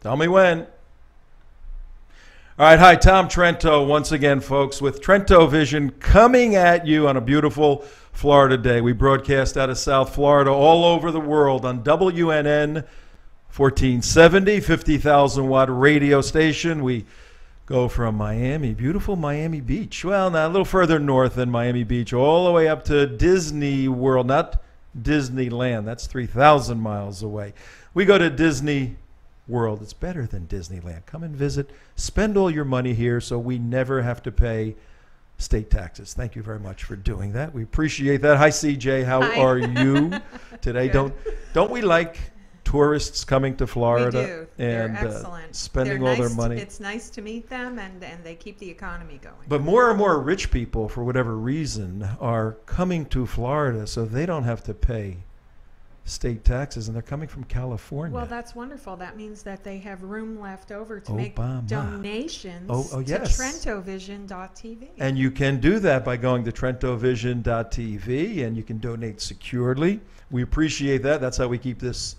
Tell me when. All right, hi, Tom Trento once again, folks, with TrentoVision coming at you on a beautiful Florida day. We broadcast out of South Florida all over the world on WNN 1470, 50,000 watt radio station. We go from Miami, beautiful Miami Beach. Well, now a little further north than Miami Beach, all the way up to Disney World, not Disneyland. That's 3,000 miles away. We go to Disney World. It's better than Disneyland. Come and visit. Spend all your money here so we never have to pay state taxes. Thank you very much for doing that. We appreciate that. Hi, CJ. How are you today? Don't we like tourists coming to Florida? We do. And They're excellent. Spending all their money. It's nice to meet them, and they keep the economy going. But more and more rich people, for whatever reason, are coming to Florida so they don't have to pay state taxes, and they're coming from California. Well, that's wonderful. That means that they have room left over to Obama. make donations Oh, to yes. TrentoVision.tv. And you can do that by going to TrentoVision.tv, and you can donate securely. We appreciate that. That's how we keep this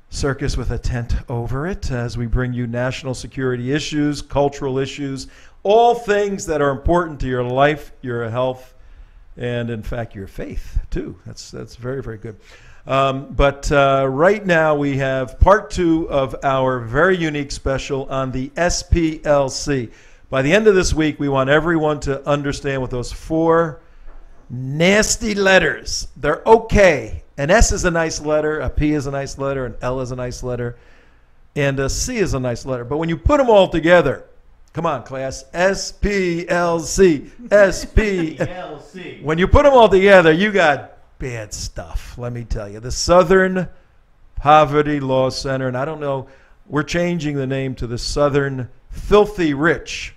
circus with a tent over it as we bring you national security issues, cultural issues, all things that are important to your life, your health, and in fact your faith too. That's very, very good. But right now we have part 2 of our very unique special on the SPLC. By the end of this week, we want everyone to understand what those 4 nasty letters. They're okay. An S is a nice letter, a P is a nice letter, an L is a nice letter, and a C is a nice letter. But when you put them all together, come on, class, SPLC, SPLC. When you put them all together, you got bad stuff, let me tell you. The Southern Poverty Law Center, and I don't know, we're changing the name to the Southern Filthy Rich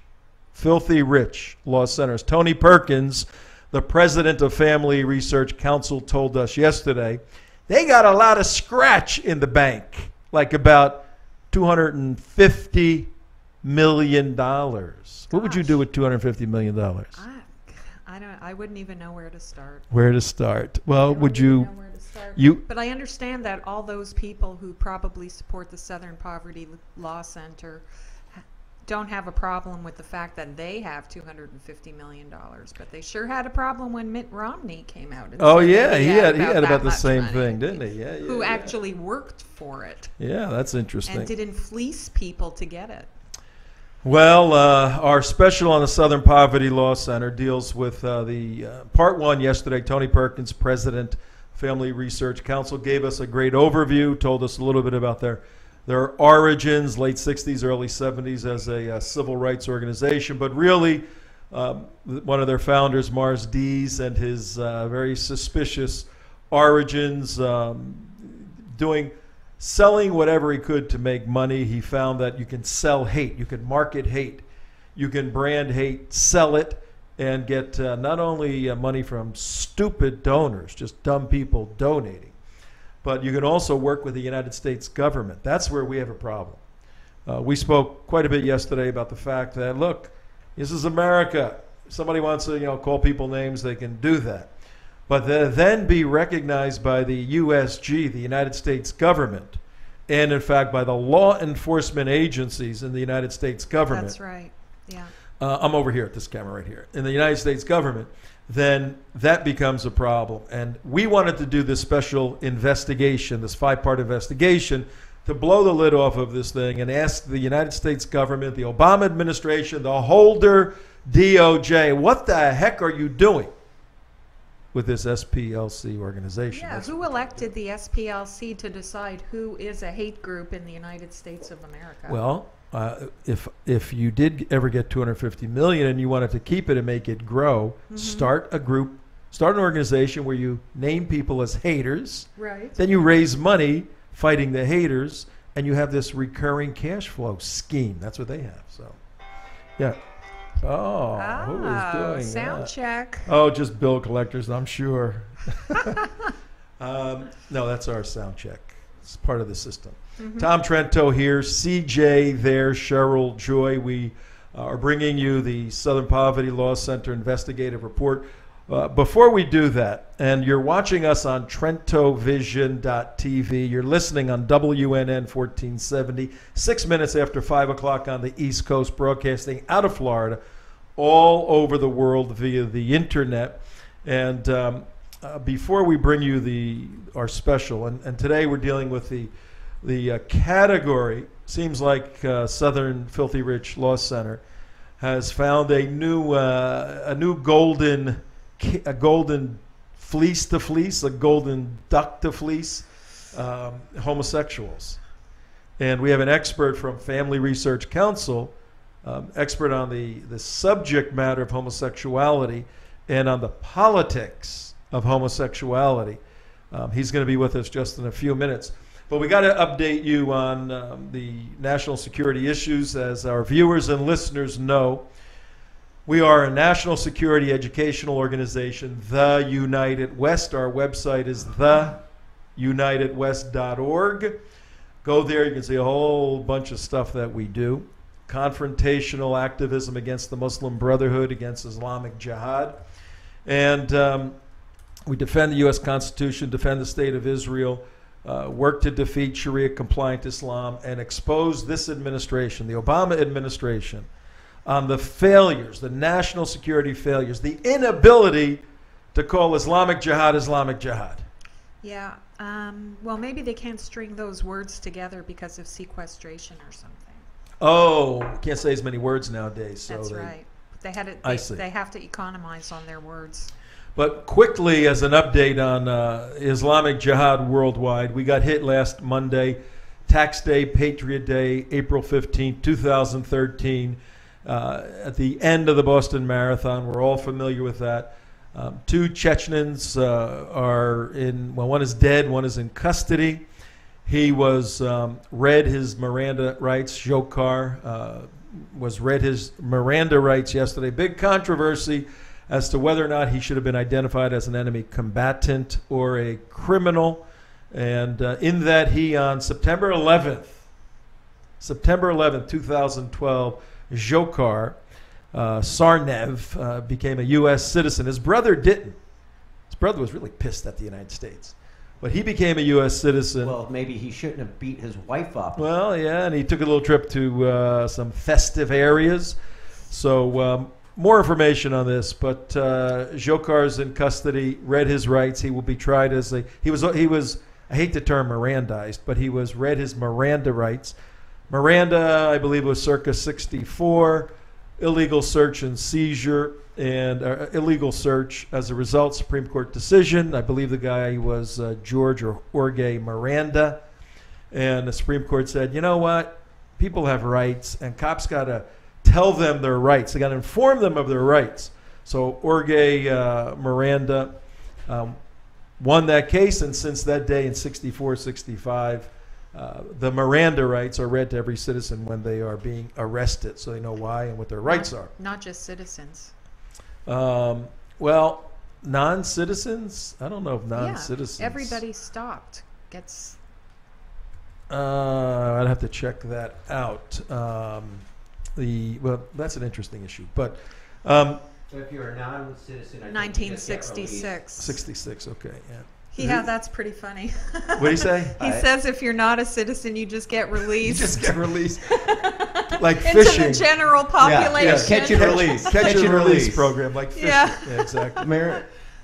Law Centers. Tony Perkins, the president of Family Research Council, told us yesterday they got a lot of scratch in the bank, like about $250 million. What would you do with $250 million? I wouldn't even know where to start. Where to start? Well, would you? Know where to start. You? But I understand that all those people who probably support the Southern Poverty Law Center don't have a problem with the fact that they have $250 million, but they sure had a problem when Mitt Romney came out. And Oh said yeah, that he had about the same money. thing, didn't he? Yeah. Who actually worked for it. Yeah, that's interesting. And didn't fleece people to get it. Well, our special on the Southern Poverty Law Center deals with the part 1 yesterday. Tony Perkins, president, Family Research Council, gave us a great overview, told us a little bit about their origins, late 60s, early 70s as a civil rights organization. But really, one of their founders, Mars Dees, and his very suspicious origins, selling whatever he could to make money. He found that you can sell hate, you can market hate, you can brand hate, sell it, and get not only money from stupid donors, just dumb people donating, but you can also work with the United States government. That's where we have a problem. We spoke quite a bit yesterday about the fact that, look, this is America. If somebody wants to call people names, they can do that. But then be recognized by the USG, the United States government, and in fact by the law enforcement agencies in the United States government. That's right, yeah. I'm over here at this camera right here. In the United States government, then that becomes a problem. And we wanted to do this special investigation, this 5-part investigation, to blow the lid off of this thing and ask the United States government, the Obama administration, the holder DOJ, what the heck are you doing with this SPLC organization? Yeah, who elected the SPLC to decide who is a hate group in the United States of America? Well, if you did ever get $250 million and you wanted to keep it and make it grow, start a group, start an organization where you name people as haters. Right. Then you raise money fighting the haters, and you have this recurring cash flow scheme. That's what they have. So, yeah. Oh, who is doing sound that? check. Oh, just bill collectors, I'm sure. No, that's our sound check. It's part of the system. Tom Trento here, CJ there, Cheryl Joy. We are bringing you the Southern Poverty Law Center investigative report. Before we do that, and you're watching us on TrentoVision.tv, you're listening on WNN 1470, 6 minutes after 5 o'clock on the East Coast, broadcasting out of Florida, all over the world via the internet. And before we bring you our special, and today we're dealing with the category, seems like Southern Filthy Rich Law Center has found a new golden fleece to fleece, a golden duck to fleece, homosexuals. And we have an expert from Family Research Council, expert on the subject matter of homosexuality and on the politics of homosexuality. He's going to be with us just in a few minutes. But we got to update you on the national security issues. As our viewers and listeners know, we are a national security educational organization, The United West. Our website is theunitedwest.org. Go there, you can see a whole bunch of stuff that we do. Confrontational activism against the Muslim Brotherhood, against Islamic jihad. And we defend the U.S. Constitution, defend the State of Israel, work to defeat Sharia-compliant Islam, and expose this administration, the Obama administration, on the failures, the national security failures, the inability to call Islamic jihad Islamic jihad. Yeah, well, maybe they can't string those words together because of sequestration or something. Oh, can't say as many words nowadays. So that's right. They have to economize on their words. But quickly, as an update on Islamic jihad worldwide, we got hit last Monday, Tax Day, Patriot Day, April 15, 2013. At the end of the Boston Marathon. We're all familiar with that. 2 Chechens are in, well, one is dead, one is in custody. He was read his Miranda rights. Dzhokhar was read his Miranda rights yesterday. Big controversy as to whether or not he should have been identified as an enemy combatant or a criminal. And in that, he on September 11th, 2012, Dzhokhar Sarnev became a U.S. citizen. His brother didn't. His brother was really pissed at the United States. But he became a U.S. citizen. Well, maybe he shouldn't have beat his wife up. Well, yeah, and he took a little trip to some festive areas. So more information on this. But Dzhokhar's in custody, read his rights. He will be tried as he was, I hate the term Mirandized, but he was read his Miranda rights. Miranda, I believe, was circa 64, illegal search and seizure, and illegal search as a result, Supreme Court decision. I believe the guy was George or Jorge Miranda, and the Supreme Court said, you know what, people have rights, and cops got to tell them their rights. They got to inform them of their rights. So Jorge Miranda won that case, and since that day in 64, 65, the Miranda rights are read to every citizen when they are being arrested, so they know why and what their rights are. Not just citizens. Well, non-citizens? I don't know if non-citizens. Yeah, everybody stopped. I'd have to check that out. Well, that's an interesting issue. But so if you're a non-citizen, 1966. 66, okay, yeah. Yeah, that's pretty funny. What did he say? He says if you're not a citizen, you just get released. You just get released. Like into fishing. the general population. Yeah. Catch and release. Catch and release program, like fishing. Yeah, exactly.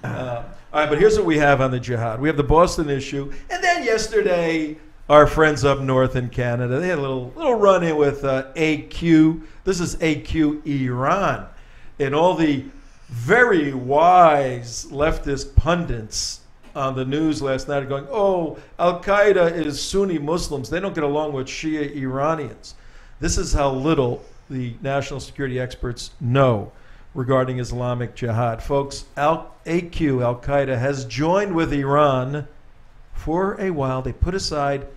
All right, but here's what we have on the jihad. We have the Boston issue, and then yesterday, our friends up north in Canada, they had a little run-in with AQ. This is AQ Iran. And all the very wise leftist pundits on the news last night are going, oh, Al-Qaeda is Sunni Muslims. They don't get along with Shia Iranians. This is how little the national security experts know regarding Islamic jihad. Folks, AQ, Al-Qaeda, has joined with Iran for a while. They put aside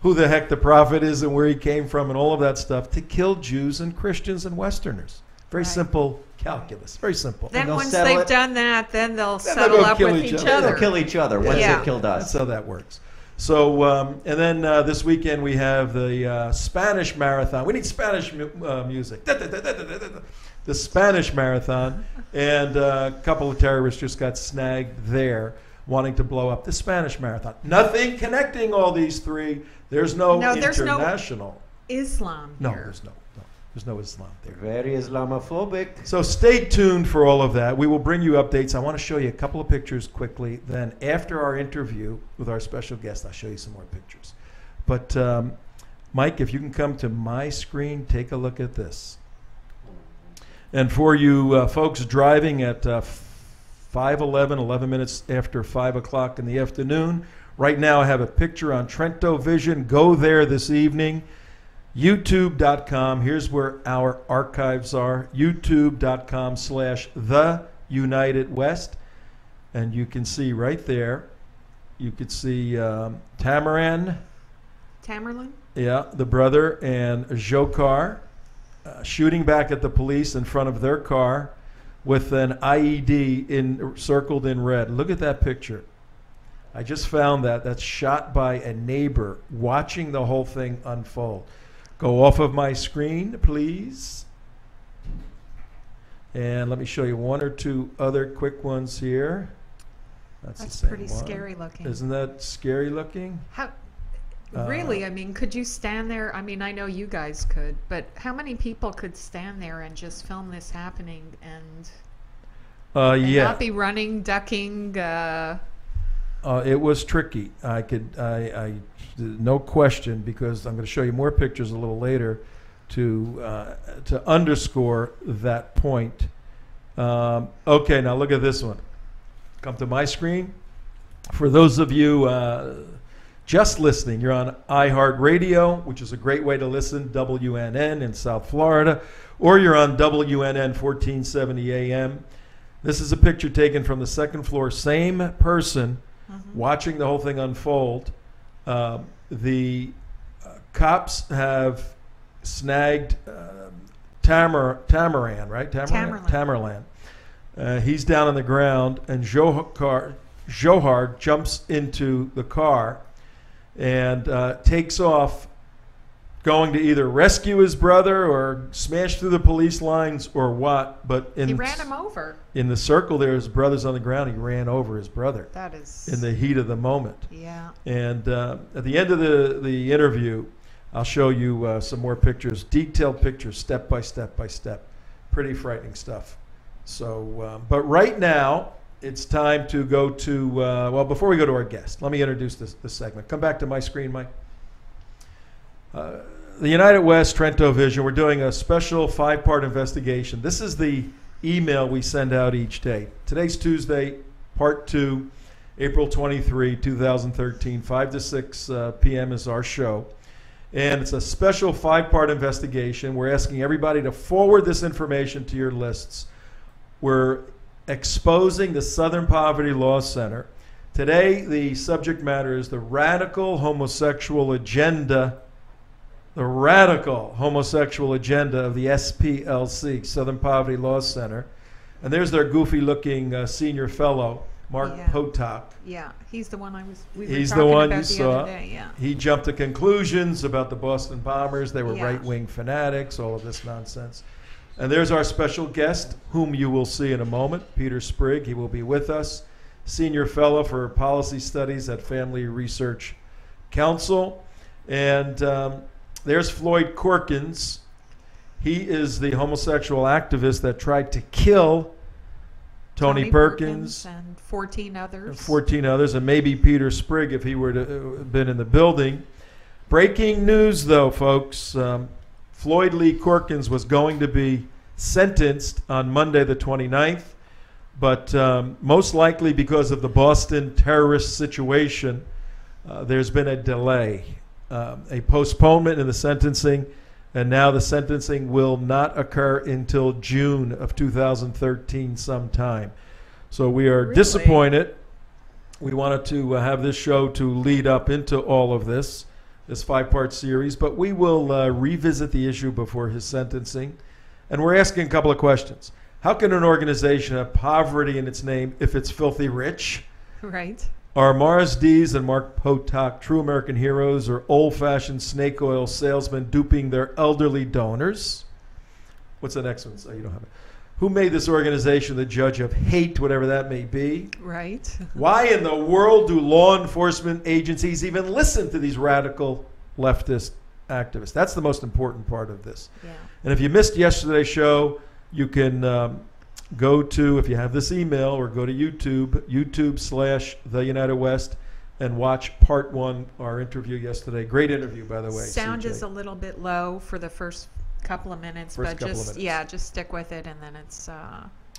who the heck the prophet is and where he came from and all of that stuff to kill Jews and Christians and Westerners. Very simple calculus. Very simple. Then once they've done that, then they'll settle up with each other. They'll kill each other once they've killed us. That's how that works. So, and then this weekend we have the Spanish Marathon. We need Spanish music. The Spanish Marathon. And a couple of terrorists just got snagged there wanting to blow up the Spanish Marathon. Nothing connecting all these three. There's no international. Islam No, here. there's no Islam there. Very Islamophobic. So stay tuned for all of that. We will bring you updates. I want to show you a couple of pictures quickly. Then after our interview with our special guest, I'll show you some more pictures. But Mike, if you can come to my screen, take a look at this. And for you folks driving at 11 minutes after 5 o'clock in the afternoon, right now I have a picture on TrentoVision. Go there this evening. YouTube.com. Here's where our archives are. YouTube.com/TheUnitedWest. And you can see right there, you could see Tamerlan, yeah, the brother, and Jokar shooting back at the police in front of their car with an IED circled in red. Look at that picture. I just found that. That's shot by a neighbor watching the whole thing unfold. Go off of my screen, please. And let me show you one or two other quick ones here. That's the same pretty one. Scary looking. Isn't that scary looking? How? Really? I mean, could you stand there? I mean, I know you guys could, but how many people could stand there and just film this happening and Yeah. not be running, ducking? It was tricky. I no question, because I'm going to show you more pictures a little later to underscore that point. Okay, now look at this one. Come to my screen. For those of you just listening, you're on iHeartRadio, which is a great way to listen, WNN in South Florida, or you're on WNN 1470 AM. This is a picture taken from the second floor. Same person watching the whole thing unfold. The cops have snagged Tamerlan, right? Tamerlan. He's down on the ground, and Johar jumps into the car and takes off, going to either rescue his brother or smash through the police lines or what. But He ran him over. in the circle there, his brother's on the ground. He ran over his brother That is. in the heat of the moment. Yeah. And at the end of the interview, I'll show you some more pictures, detailed pictures, step by step by step. Pretty frightening stuff. So, but right now, it's time to go to, well, before we go to our guest, let me introduce this segment. Come back to my screen, Mike. The United West, TrentoVision, we're doing a special 5-part investigation. This is the email we send out each day. Today's Tuesday, part 2, April 23, 2013, 5 to 6 p.m. is our show. And it's a special 5-part investigation. We're asking everybody to forward this information to your lists. We're exposing the Southern Poverty Law Center. Today, the subject matter is the radical homosexual agenda. The radical homosexual agenda of the SPLC, Southern Poverty Law Center. And there's their goofy-looking senior fellow, Mark Potok. Yeah, he's the one we were He's talking the one about you the saw. other day. Yeah. He jumped to conclusions about the Boston bombers. They were Yeah. right-wing fanatics, all of this nonsense. And there's our special guest, whom you will see in a moment, Peter Sprigg. He will be with us, senior fellow for policy studies at Family Research Council. And there's Floyd Corkins. He is the homosexual activist that tried to kill Tony Perkins and 14 others. and 14 others, and maybe Peter Sprigg if he were to have been in the building. Breaking news, though, folks. Floyd Lee Corkins was going to be sentenced on Monday the 29th, but most likely because of the Boston terrorist situation, there's been a delay, a postponement in the sentencing, and now the sentencing will not occur until June of 2013 sometime. So we are disappointed. We wanted to have this show to lead up into all of this 5-part series, but we will revisit the issue before his sentencing. And we're asking a couple of questions. How can an organization have poverty in its name if it's filthy rich? Right. Are Morris Dees and Mark Potok true American heroes, or old-fashioned snake oil salesmen duping their elderly donors? What's the next one? Oh, you don't have it. Who made this organization the judge of hate, whatever that may be? Right. Why in the world do law enforcement agencies even listen to these radical leftist activists? That's the most important part of this. Yeah. And if you missed yesterday's show, you can go to, if you have this email, or go to YouTube/The United West, and watch part one, our interview yesterday. Great interview, by the way. Sound CJ. is a little bit low for the first couple of minutes, First but couple of just minutes. yeah, just stick with it, and then it's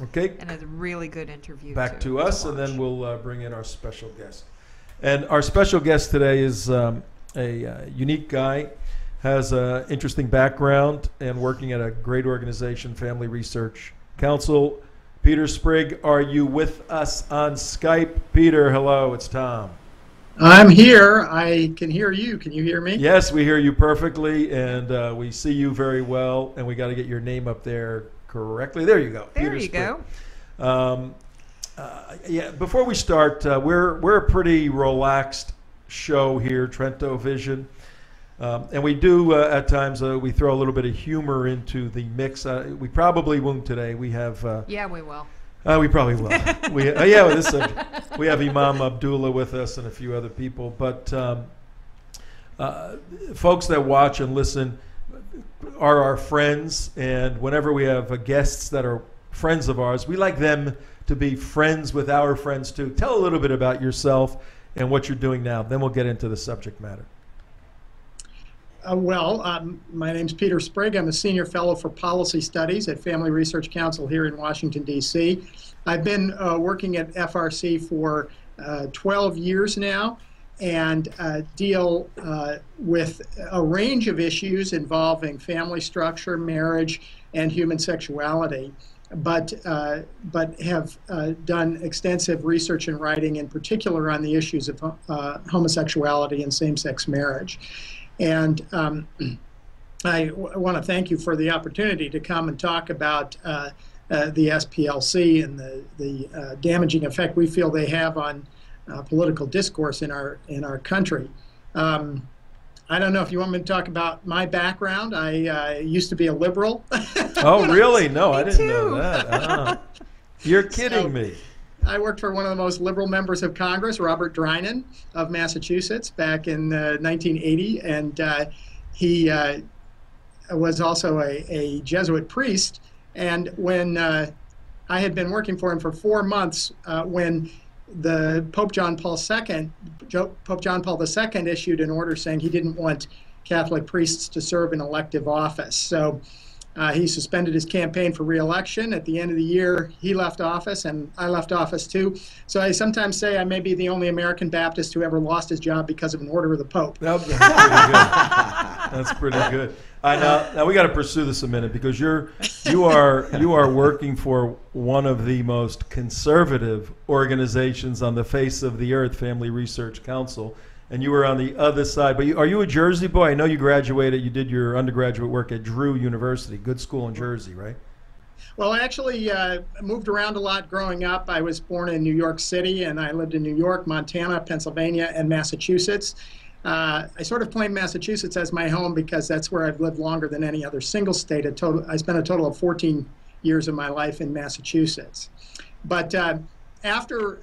Okay. and a really good interview. Back to us, and then watch. we'll bring in our special guest. And our special guest today is a unique guy, has an interesting background, and working at a great organization, Family Research Council. Peter Sprigg, are you with us on Skype? Peter, hello, it's Tom. I'm here. I can hear you. Can you hear me? Yes, we hear you perfectly, and we see you very well, and we got to get your name up there correctly. There you go. There Peter you Sprigg. go. Yeah. Before we start, we're a pretty relaxed show here, TrentoVision, and we do at times we throw a little bit of humor into the mix. We probably won't today. We have. Yeah, we will. We probably will. We we have Imam Abdullah with us and a few other people, but folks that watch and listen are our friends, and whenever we have guests that are friends of ours, we like them to be friends with our friends too. Tell a little bit about yourself and what you're doing now. Then we'll get into the subject matter. My name's Peter Sprigg. I'm a senior fellow for policy studies at Family Research Council here in Washington, D.C. I've been working at FRC for 12 years now, and deal with a range of issues involving family structure, marriage, and human sexuality, but have done extensive research and writing, in particular on the issues of homosexuality and same-sex marriage. And I want to thank you for the opportunity to come and talk about the SPLC and the damaging effect we feel they have on political discourse in our country. I don't know if you want me to talk about my background. I used to be a liberal. Oh, really? No, I didn't too. know that. You're kidding me. I worked for one of the most liberal members of Congress, Robert Drinan of Massachusetts, back in 1980, and he was also a Jesuit priest. And when I had been working for him for 4 months, when the Pope John Paul II issued an order saying he didn't want Catholic priests to serve in elective office. So he suspended his campaign for re-election. At the end of the year, he left office, and I left office too. So I sometimes say I may be the only American Baptist who ever lost his job because of an order of the Pope. That's pretty good. That's pretty good. Now we got to pursue this a minute, because you are working for one of the most conservative organizations on the face of the earth, Family Research Council, and you were on the other side. But are you a Jersey boy? I know you graduated. You did your undergraduate work at Drew University, good school in Jersey, right? Well, I actually moved around a lot growing up. I was born in New York City, and I lived in New York, Montana, Pennsylvania, and Massachusetts. I sort of claim Massachusetts as my home because that's where I've lived longer than any other single state. I spent a total of 14 years of my life in Massachusetts. But after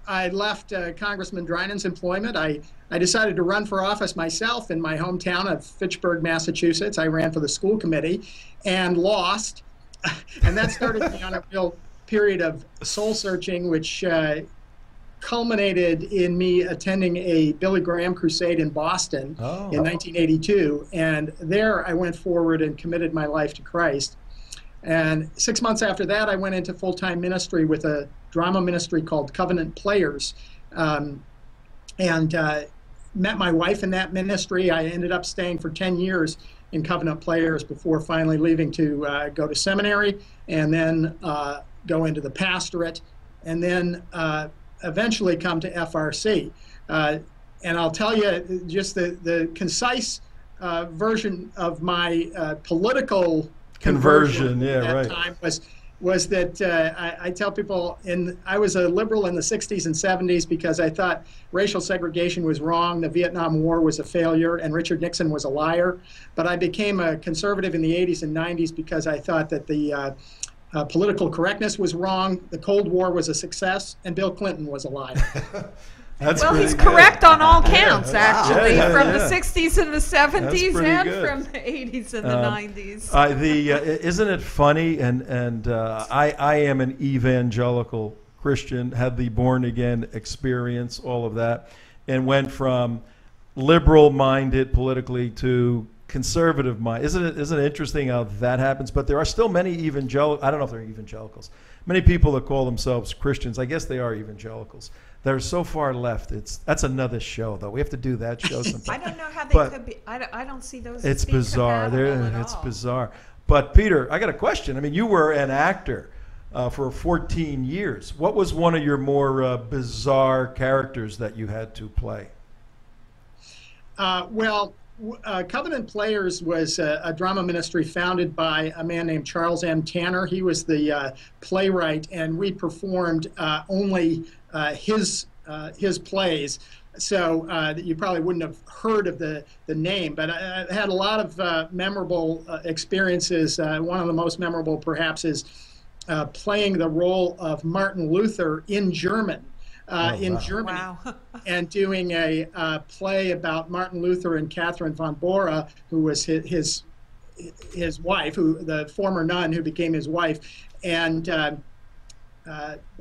I left Congressman Drinan's employment, I decided to run for office myself in my hometown of Fitchburg, Massachusetts. I ran for the school committee and lost. And that started me on a real period of soul searching, which culminated in me attending a Billy Graham crusade in Boston in 1982. And there I went forward and committed my life to Christ. And 6 months after that, I went into full-time ministry with a drama ministry called Covenant Players, and met my wife in that ministry. I ended up staying for 10 years in Covenant Players before finally leaving to go to seminary, and then go into the pastorate, and then eventually come to FRC. And I'll tell you just the concise version of my political conversion yeah, at that right. time was was that I tell people I was a liberal in the 60s and 70s because I thought racial segregation was wrong, the Vietnam War was a failure, and Richard Nixon was a liar. But I became a conservative in the 80s and 90s because I thought that the political correctness was wrong, the Cold War was a success, and Bill Clinton was a liar. Well, he's correct on all counts, actually, Yeah, from yeah. the 60s and the 70s pretty and good. from the 80s and the 90s. Isn't it funny? And I am an evangelical Christian, had the born again experience, all of that, and went from liberal-minded politically to conservative mind. Isn't it interesting how that happens? But there are still many evangelical. I don't know if they're evangelicals. Many people that call themselves Christians. I guess they are evangelicals. They're so far left. That's another show, though. We have to do that show sometime. I don't know how they But could be. I don't see those. It's as being bizarre. compatible at It's all. bizarre. But Peter, I got a question. I mean, you were an actor for 14 years. What was one of your more bizarre characters that you had to play? Covenant Players was a drama ministry founded by a man named Charles M. Tanner. He was the playwright, and we performed only his plays. So you probably wouldn't have heard of the name, but I had a lot of memorable experiences. One of the most memorable, perhaps, is playing the role of Martin Luther in German. In Germany, Wow. and doing a play about Martin Luther and Catherine von Bora, who was his wife, the former nun who became his wife. And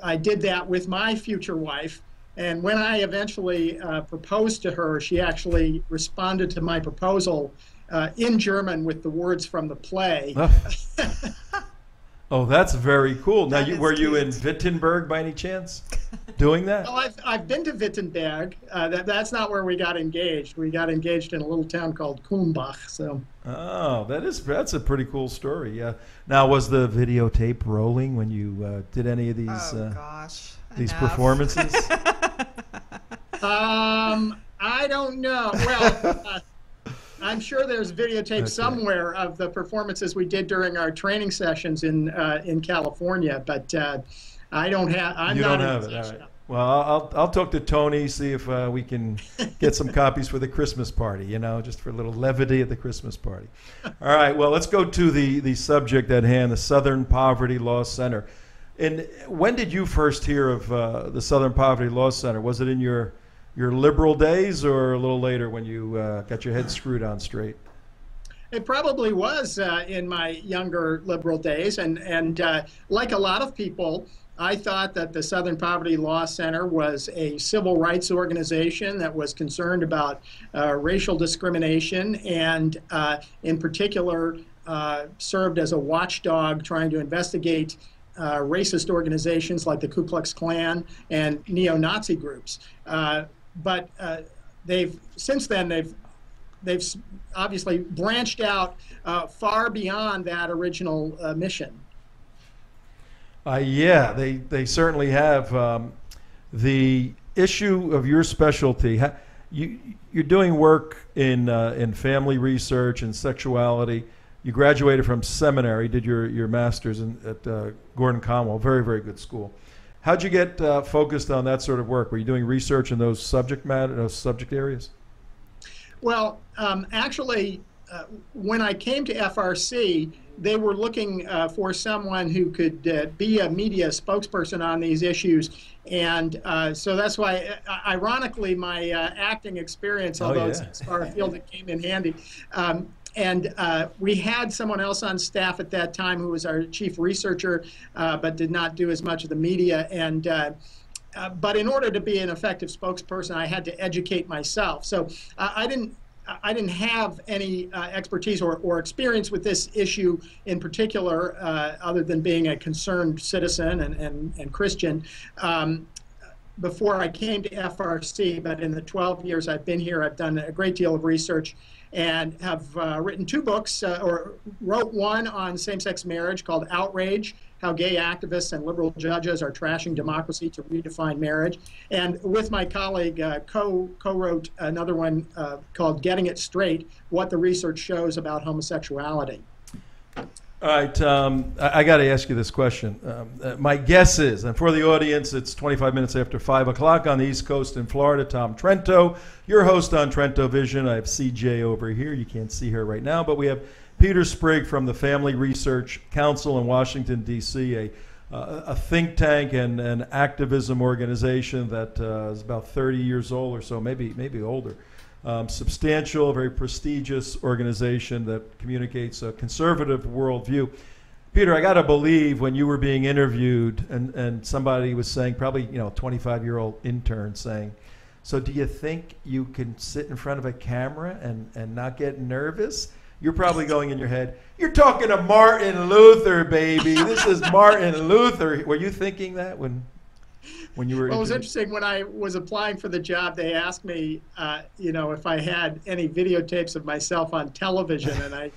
I did that with my future wife. And when I eventually proposed to her, she actually responded to my proposal in German with the words from the play. Oh, that's very cool. Now, That were is you in cute. Wittenberg by any chance doing that? Well, I've been to Wittenberg. That's not where we got engaged. We got engaged in a little town called Kulmbach. So. Oh, that's a pretty cool story. Yeah. Now, was the videotape rolling when you did any of these Gosh. these Enough. performances? I don't know. Well, I'm sure there's videotape somewhere of the performances we did during our training sessions in California, but I don't have. You don't have it. All right. Well, I'll talk to Tony, see if we can get some copies for the Christmas party. Just for a little levity at the Christmas party. All right. Well, let's go to the subject at hand, the Southern Poverty Law Center. And when did you first hear of the Southern Poverty Law Center? Was it in your liberal days or a little later when you got your head screwed on straight? It probably was in my younger liberal days, and like a lot of people, I thought that the Southern Poverty Law Center was a civil rights organization that was concerned about racial discrimination and in particular served as a watchdog trying to investigate racist organizations like the Ku Klux Klan and neo-Nazi groups. But since then they've obviously branched out far beyond that original mission. Yeah, they certainly have. The issue of your specialty, you're doing work in family research and sexuality. You graduated from seminary, did your master's at Gordon Conwell, very, very good school. How'd you get focused on that sort of work? Were you doing research in those subject areas? Well, actually, when I came to FRC, they were looking for someone who could be a media spokesperson on these issues. And so that's why, ironically, my acting experience, although it's far afield, it came in handy. And we had someone else on staff at that time who was our chief researcher, but did not do as much of the media. And but in order to be an effective spokesperson, I had to educate myself. So I didn't have any expertise or experience with this issue in particular, other than being a concerned citizen and Christian. Before I came to FRC, but in the 12 years I've been here, I've done a great deal of research and have written 2 books, or wrote one on same-sex marriage called Outrage, How Gay Activists and Liberal Judges Are Trashing Democracy to Redefine Marriage. And with my colleague, co-wrote another one called Getting It Straight, What the Research Shows About Homosexuality. All right, I got to ask you this question. My guess is, and for the audience, it's 25 minutes after 5 o'clock on the East Coast in Florida. Tom Trento, your host on TrentoVision. I have CJ over here. You can't see her right now, but we have Peter Sprigg from the Family Research Council in Washington, D.C., a think tank and an activism organization that is about 30 years old or so, maybe older. Substantial, very prestigious organization that communicates a conservative worldview. Peter, I got to believe when you were being interviewed and somebody was saying, probably, 25-year-old intern saying, so do you think you can sit in front of a camera and not get nervous? You're probably going in your head, you're talking to Martin Luther, baby. This is Martin Luther. Were you thinking that when you were? Well, it was interesting. When I was applying for the job, they asked me, if I had any videotapes of myself on television, and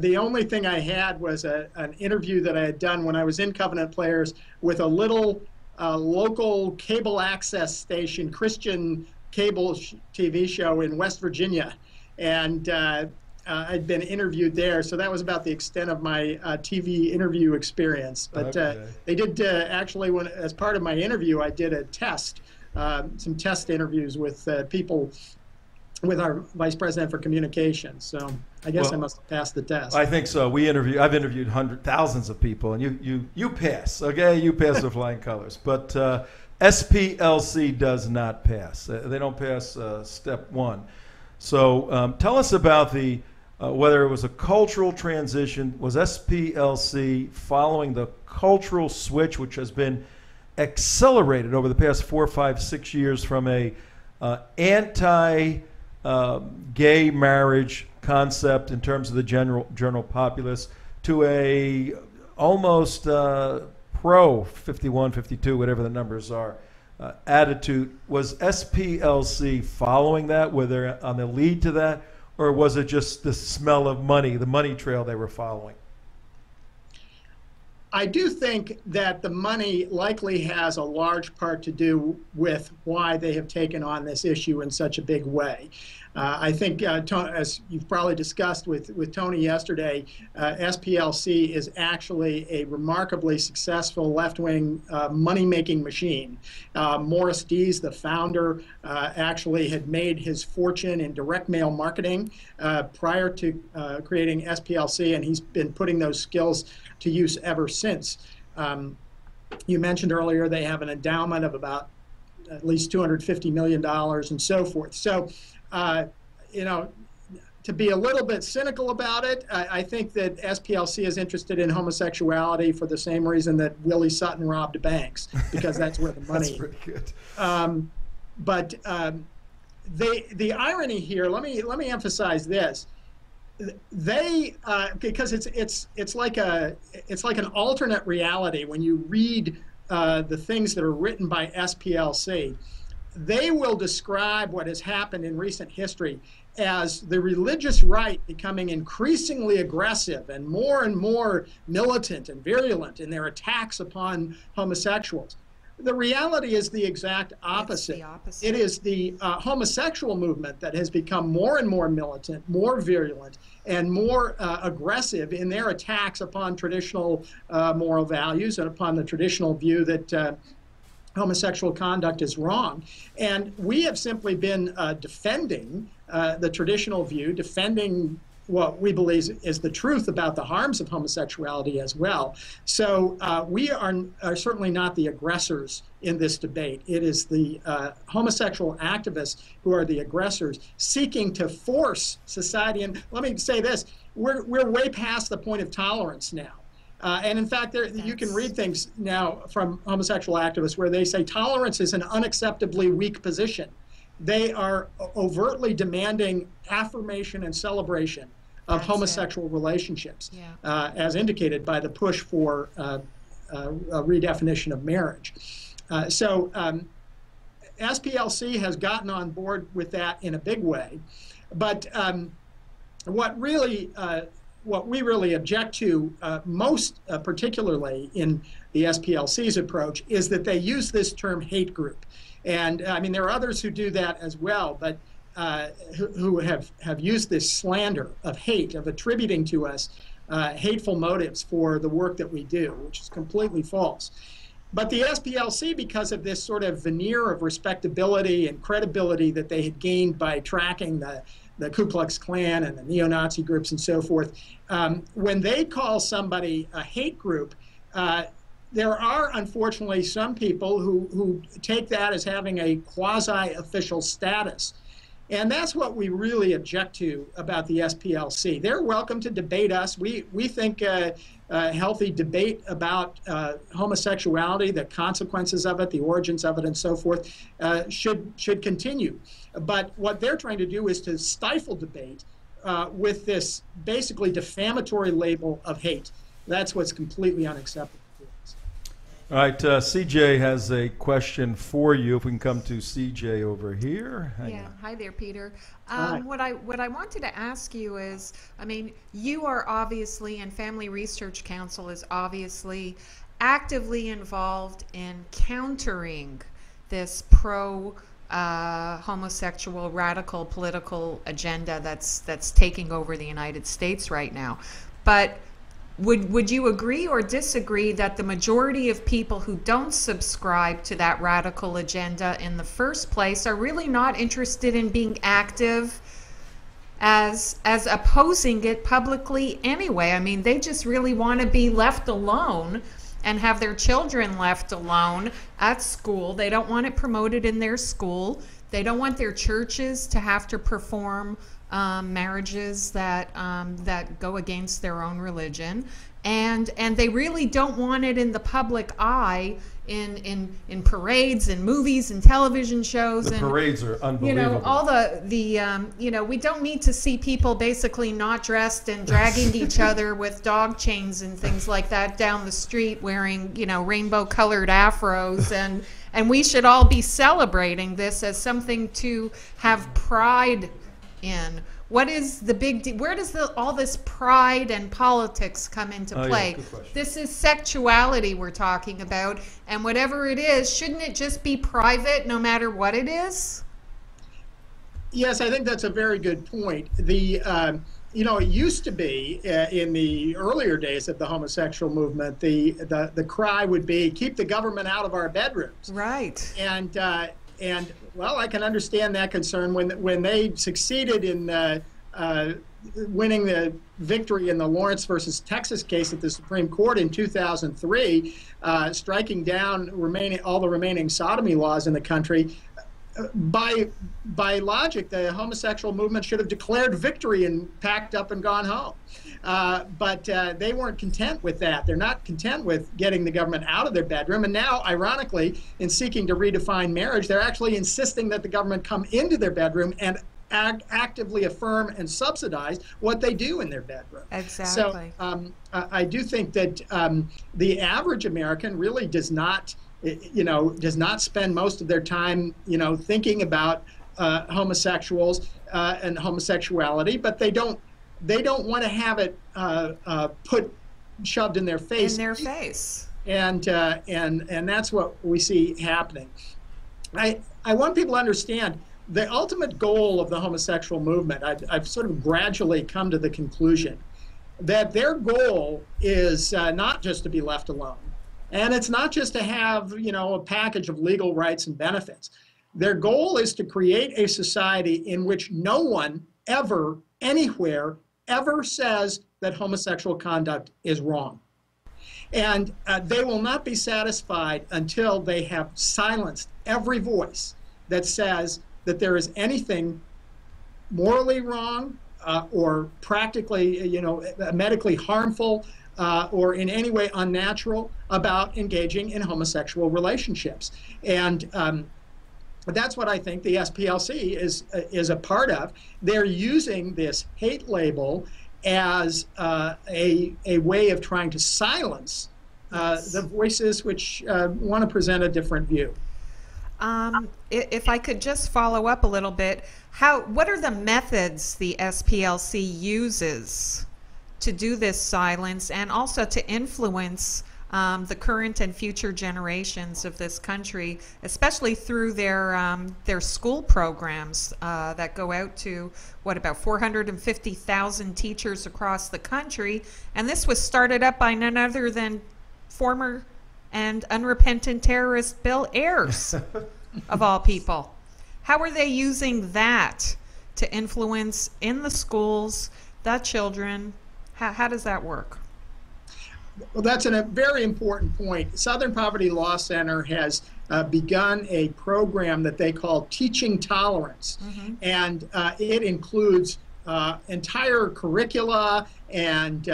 the only thing I had was an interview that I had done when I was in Covenant Players with a little local cable access station, Christian cable TV show in West Virginia, and I'd been interviewed there, so that was about the extent of my TV interview experience. But they did actually, as part of my interview, I did a test, some test interviews with people, with our Vice President for Communications. So I guess I must have passed the test. I think so. I've interviewed thousands of people, and you pass. Okay, you pass with flying colors. But SPLC does not pass. They don't pass step one. So tell us about whether it was a cultural transition. Was SPLC following the cultural switch, which has been accelerated over the past 4, 5, 6 years from a anti-gay marriage concept in terms of the general populace to a almost pro 51, 52, whatever the numbers are, attitude? Was SPLC following that? Were they on the lead to that? Or was it just the smell of money, the money trail they were following? I do think that the money likely has a large part to do with why they have taken on this issue in such a big way. I think, as you've probably discussed with Tony yesterday, SPLC is actually a remarkably successful left-wing money-making machine. Morris Dees, the founder, actually had made his fortune in direct mail marketing prior to creating SPLC, and he's been putting those skills to use ever since. You mentioned earlier they have an endowment of about at least $250 million and so forth. So, to be a little bit cynical about it, I think that SPLC is interested in homosexuality for the same reason that Willie Sutton robbed banks, because that's where the money is. That's pretty good. But the irony here, let me emphasize this. Because it's like an alternate reality when you read the things that are written by SPLC. They will describe what has happened in recent history as the religious right becoming increasingly aggressive and more militant and virulent in their attacks upon homosexuals. The reality is the exact opposite. It's the opposite. It is the homosexual movement that has become more and more militant, more virulent, and more aggressive in their attacks upon traditional moral values and upon the traditional view that homosexual conduct is wrong. And we have simply been defending the traditional view, defending what we believe is the truth about the harms of homosexuality as well. So we are certainly not the aggressors in this debate. It is the homosexual activists who are the aggressors, seeking to force society. And let me say this, we're way past the point of tolerance now. And in fact, you can read things now from homosexual activists where they say tolerance is an unacceptably weak position. They are overtly demanding affirmation and celebration of homosexual relationships, as indicated by the push for a redefinition of marriage. So SPLC has gotten on board with that in a big way. But what we really object to most particularly in the SPLC's approach is that they use this term hate group. And I mean, there are others who do that as well, but who have used this slander of hate, of attributing to us hateful motives for the work that we do, which is completely false. But the SPLC, because of this sort of veneer of respectability and credibility that they had gained by tracking the Ku Klux Klan and the neo-Nazi groups and so forth, when they call somebody a hate group, there are unfortunately some people who take that as having a quasi-official status. And that's what we really object to about the SPLC. They're welcome to debate us. We think healthy debate about homosexuality, the consequences of it, the origins of it, and so forth, should continue. But what they're trying to do is to stifle debate with this basically defamatory label of hate. That's what's completely unacceptable. All right, CJ has a question for you. If we can come to CJ over here. Hang on. Hi there, Peter. Hi. What I wanted to ask you is, I mean, you are obviously, and Family Research Council is obviously actively involved in countering this homosexual radical political agenda that's taking over the United States right now. But would you agree or disagree that the majority of people who don't subscribe to that radical agenda in the first place are really not interested in being active as opposing it publicly anyway? I mean, they just really want to be left alone and have their children left alone at school. They don't want it promoted in their school. They don't want their churches to have to perform marriages that go against their own religion, and they really don't want it in the public eye in parades and movies and television shows. The parades are unbelievable. All we don't need to see people basically not dressed and dragging each other with dog chains and things like that down the street wearing rainbow colored afros, and we should all be celebrating this as something to have pride in. What is the big deal? Where does all this pride and politics come into play? Yeah, this is sexuality we're talking about, and whatever it is, shouldn't it just be private no matter what it is? Yes, I think that's a very good point. It used to be in the earlier days of the homosexual movement, the cry would be, keep the government out of our bedrooms. Right. And well, I can understand that concern when they succeeded in winning the victory in the Lawrence versus Texas case at the Supreme Court in 2003, striking down all the remaining sodomy laws in the country. By logic, the homosexual movement should have declared victory and packed up and gone home. But they weren't content with that. They're not content with getting the government out of their bedroom. And now, ironically, in seeking to redefine marriage, they're actually insisting that the government come into their bedroom and actively affirm and subsidize what they do in their bedroom. Exactly. So I do think that the average American really does not spend most of their time, thinking about homosexuals and homosexuality, but they don't want to have it shoved in their face. In their face. And that's what we see happening. I want people to understand the ultimate goal of the homosexual movement. I've sort of gradually come to the conclusion that their goal is not just to be left alone. And it's not just to have, a package of legal rights and benefits. Their goal is to create a society in which no one ever, anywhere, ever says that homosexual conduct is wrong. And they will not be satisfied until they have silenced every voice that says that there is anything morally wrong or practically, medically harmful or in any way unnatural about engaging in homosexual relationships. And that's what I think the SPLC is a part of. They're using this hate label as a way of trying to silence the voices which want to present a different view. If I could just follow up a little bit, what are the methods the SPLC uses to do this silence and also to influence the current and future generations of this country, especially through their school programs that go out to, what, about 450,000 teachers across the country. And this was started up by none other than former and unrepentant terrorist Bill Ayers, of all people. How are they using that to influence in the schools, the children? How does that work? Well, that's a very important point. Southern Poverty Law Center has begun a program that they call Teaching Tolerance. And it includes entire curricula and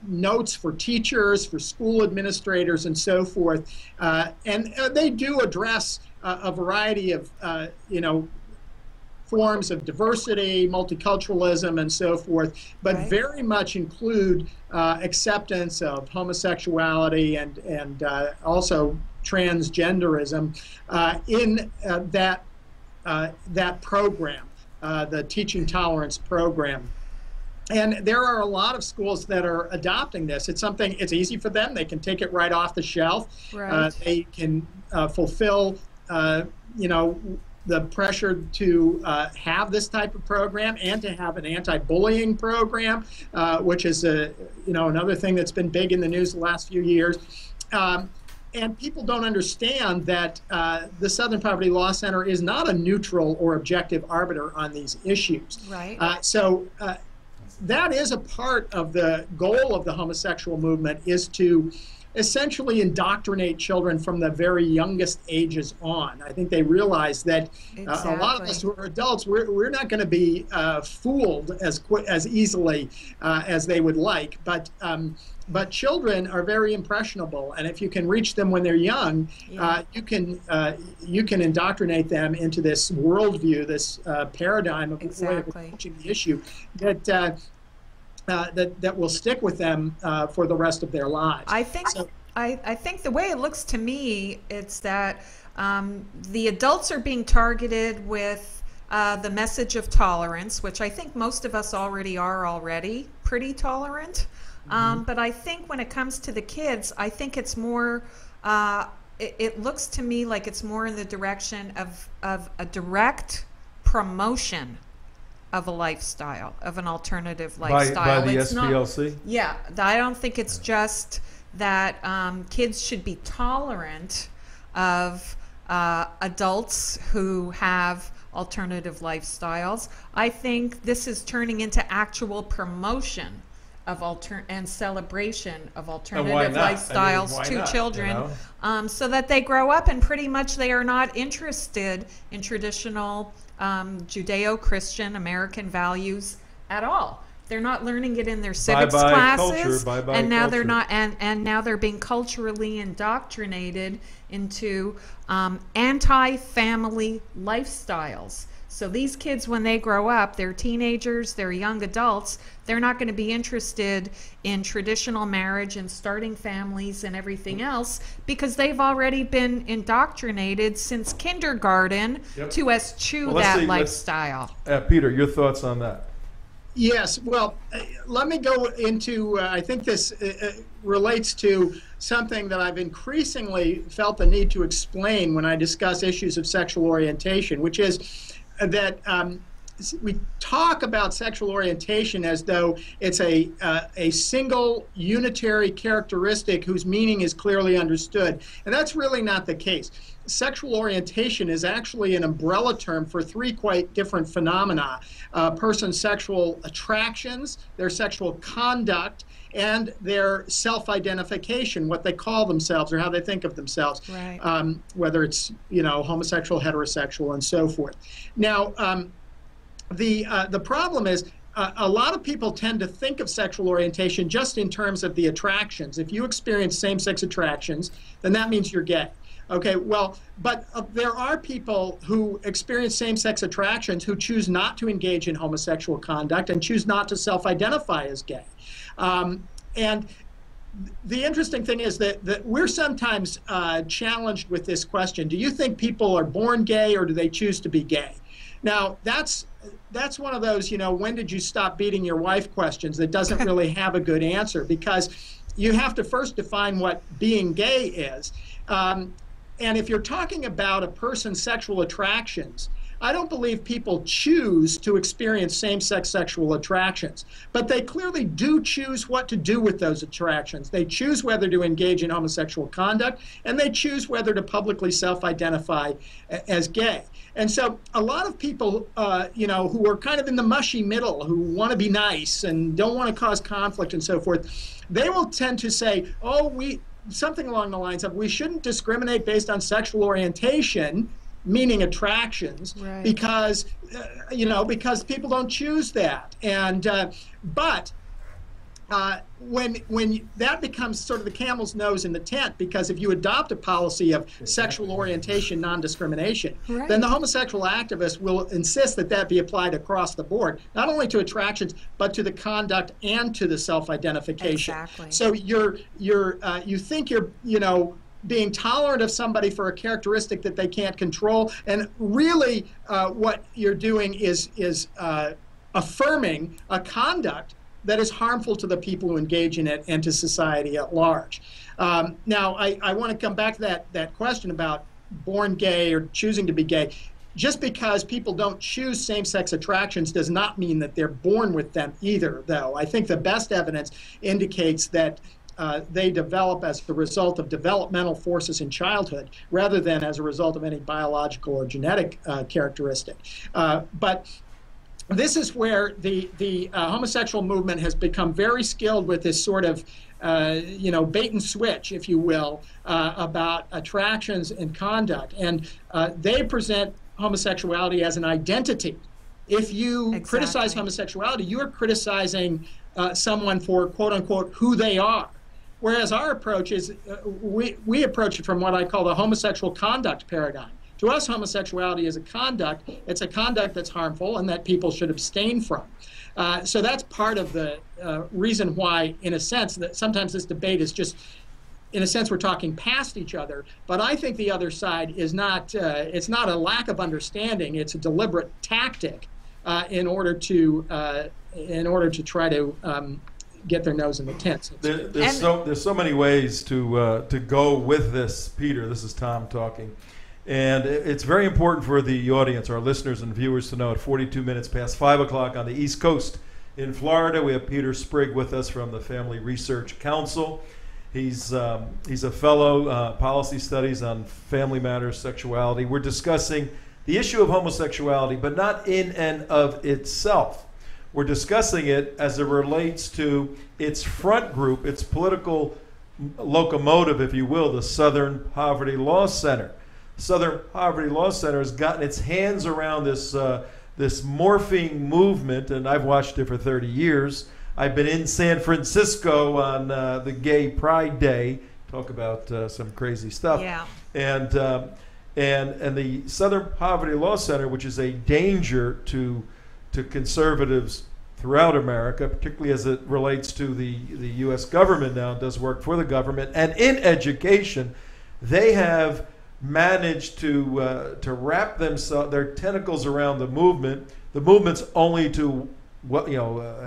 notes for teachers, for school administrators, and so forth. And they do address a variety of, forms of diversity, multiculturalism, and so forth, but very much include acceptance of homosexuality and also transgenderism in that program, the Teaching Tolerance program. And there are a lot of schools that are adopting this. It's something, it's easy for them. They can take it right off the shelf. They can fulfill, the pressure to have this type of program and to have an anti-bullying program, which is another thing that's been big in the news the last few years. And people don't understand that the Southern Poverty Law Center is not a neutral or objective arbiter on these issues. So that is a part of the goal of the homosexual movement, is to essentially indoctrinate children from the very youngest ages on. I think they realize that a lot of us who are adults, we're not going to be fooled as easily as they would like. But children are very impressionable, and if you can reach them when they're young, you can indoctrinate them into this worldview, this paradigm of way of approaching the issue that will stick with them for the rest of their lives. I think the way it looks to me, it's that the adults are being targeted with the message of tolerance, which I think most of us are pretty tolerant. But I think when it comes to the kids, I think it's more, it looks to me like it's more in the direction of a direct promotion of a lifestyle, of an alternative lifestyle. By the SPLC? I don't think it's just that kids should be tolerant of adults who have alternative lifestyles. I think this is turning into actual promotion of and celebration of alternative lifestyles to children, so that they grow up and pretty much they are not interested in traditional Judeo-Christian American values at all. They're not learning it in their civics classes, and now they're not, and now they're being culturally indoctrinated into anti-family lifestyles. So these kids, when they grow up, they're teenagers, they're young adults, they're not going to be interested in traditional marriage and starting families and everything else, because they've already been indoctrinated since kindergarten to eschew that lifestyle. Peter, your thoughts on that? Yes, well, let me go into, I think this relates to something that I've increasingly felt the need to explain when I discuss issues of sexual orientation, which is that we talk about sexual orientation as though it's a single unitary characteristic whose meaning is clearly understood, and that's really not the case. Sexual orientation is actually an umbrella term for three quite different phenomena: a person's sexual attractions, their sexual conduct, and their self-identification, what they call themselves or how they think of themselves, whether it's homosexual, heterosexual, and so forth. Now, the problem is a lot of people tend to think of sexual orientation just in terms of the attractions. If you experience same-sex attractions, then that means you're gay. Okay, well, but there are people who experience same-sex attractions who choose not to engage in homosexual conduct and choose not to self-identify as gay. And the interesting thing is that we're sometimes challenged with this question: do you think people are born gay or do they choose to be gay? Now, that's one of those, when did you stop beating your wife questions that doesn't really have a good answer, because you have to first define what being gay is. And if you're talking about a person's sexual attractions, I don't believe people choose to experience same-sex sexual attractions, but they clearly do choose what to do with those attractions. They choose whether to engage in homosexual conduct, and they choose whether to publicly self-identify as gay. And so a lot of people, who are kind of in the mushy middle, who want to be nice and don't want to cause conflict and so forth, they will tend to say, something along the lines of, we shouldn't discriminate based on sexual orientation, meaning attractions, right, because because people don't choose that. And but when that becomes sort of the camel's nose in the tent, because if you adopt a policy of sexual orientation non-discrimination, right, then the homosexual activists will insist that that be applied across the board, not only to attractions but to the conduct and to the self-identification. Exactly. So you think you're being tolerant of somebody for a characteristic that they can't control, and really what you're doing is affirming a conduct that is harmful to the people who engage in it and to society at large. Now, I want to come back to that question about born gay or choosing to be gay. Just because people don't choose same-sex attractions does not mean that they're born with them either, though. I think the best evidence indicates that they develop as the result of developmental forces in childhood rather than as a result of any biological or genetic characteristic. But this is where the homosexual movement has become very skilled with this sort of bait and switch, if you will, about attractions and conduct. And they present homosexuality as an identity. If you criticize homosexuality, you are criticizing someone for, quote unquote, who they are. Whereas our approach is, we approach it from what I call the homosexual conduct paradigm. To us, homosexuality is a conduct. It's a conduct that's harmful and that people should abstain from. So that's part of the reason why, in a sense, that sometimes this debate is just, in a sense, we're talking past each other. But I think the other side is not, it's not a lack of understanding. It's a deliberate tactic in order to try to get their nose in the tent. There's so many ways to go with this, Peter. This is Tom talking. And it's very important for the audience, our listeners and viewers, to know at 42 minutes past 5 o'clock on the East Coast in Florida, we have Peter Sprigg with us from the Family Research Council. He's a fellow policy studies on family matters, sexuality. We're discussing the issue of homosexuality, but not in and of itself. We're discussing it as it relates to its front group, its political locomotive, if you will, the Southern Poverty Law Center. Southern Poverty Law Center has gotten its hands around this morphing movement, and I've watched it for 30 years. I've been in San Francisco on the Gay Pride Day. Talk about some crazy stuff. Yeah. And the Southern Poverty Law Center, which is a danger to conservatives throughout America, particularly as it relates to the U.S. government now, does work for the government, and in education, they have managed to wrap their tentacles around the movement. The movement's only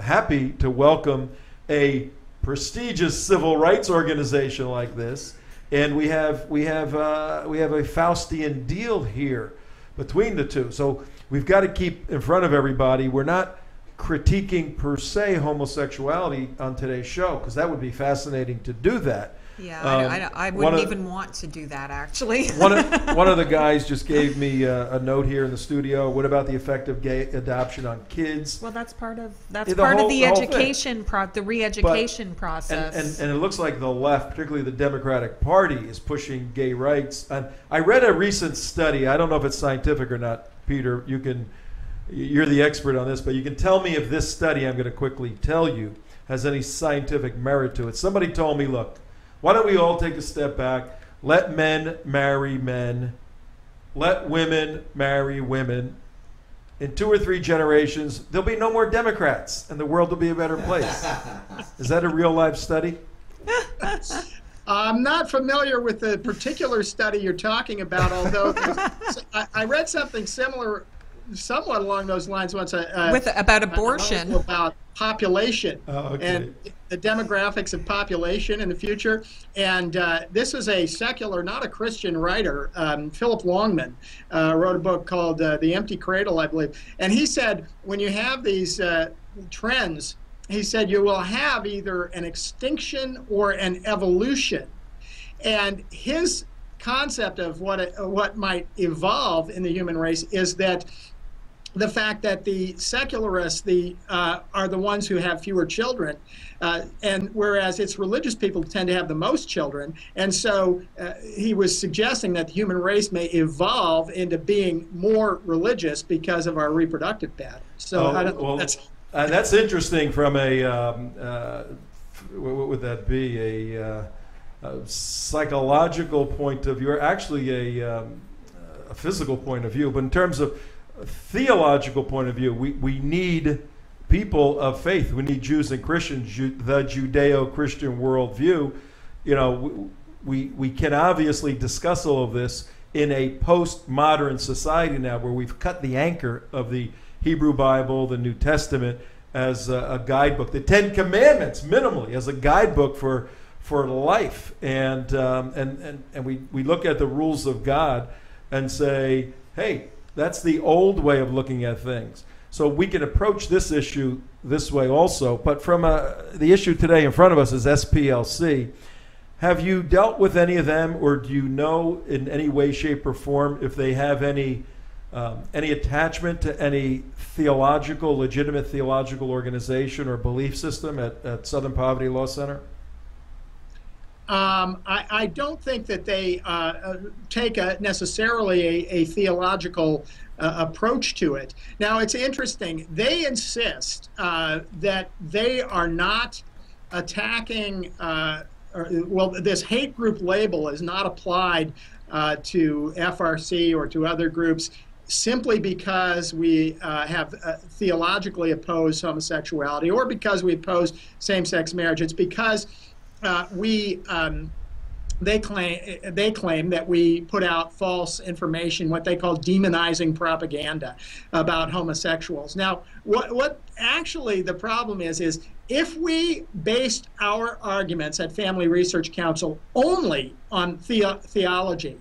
happy to welcome a prestigious civil rights organization like this, and we have a Faustian deal here between the two. So we've got to keep in front of everybody. We're not critiquing per se homosexuality on today's show, because that would be fascinating to do that. Yeah, I wouldn't even want to do that, actually. one of the guys just gave me a note here in the studio. What about the effect of gay adoption on kids? Well, that's part of the education, the re-education process. And it looks like the left, particularly the Democratic Party, is pushing gay rights. And I read a recent study. I don't know if it's scientific or not, Peter. You're the expert on this, but you can tell me if this study I'm going to quickly tell you has any scientific merit to it. Somebody told me, look, why don't we all take a step back, let men marry men, let women marry women. In 2 or 3 generations, there'll be no more Democrats, and the world will be a better place. Is that a real-life study? I'm not familiar with the particular study you're talking about, although I read something similar somewhat along those lines once about abortion, about population okay. and the demographics of population in the future. And this is a secular, not a Christian writer, Philip Longman, wrote a book called The Empty Cradle, I believe. And he said, when you have these trends, he said you will have either an extinction or an evolution. And his concept of what might evolve in the human race is that the fact that the secularists are the ones who have fewer children, and whereas it's religious people who tend to have the most children. And so he was suggesting that the human race may evolve into being more religious because of our reproductive patterns. So I don't, that's interesting from a what would that be, a psychological point of view, or actually a physical point of view. But in terms of theological point of view, we need people of faith. We need Jews and Christians, the Judeo-Christian worldview. You know, we can obviously discuss all of this in a postmodern society now, where we've cut the anchor of the Hebrew Bible, the New Testament, as a guidebook, the Ten Commandments minimally as a guidebook for life, and we look at the rules of God and say, hey, that's the old way of looking at things. So we can approach this issue this way also. But from the issue today in front of us is SPLC. Have you dealt with any of them, or do you know in any way, shape, or form if they have any attachment to any legitimate theological organization or belief system at Southern Poverty Law Center? I don't think that they take necessarily a theological approach to it. Now, it's interesting. They insist that they are not attacking, this hate group label is not applied to FRC or to other groups simply because we have theologically opposed homosexuality or because we oppose same-sex marriage. It's because they claim that we put out false information, what they call demonizing propaganda about homosexuals. Now, what actually the problem is if we based our arguments at Family Research Council only on theology,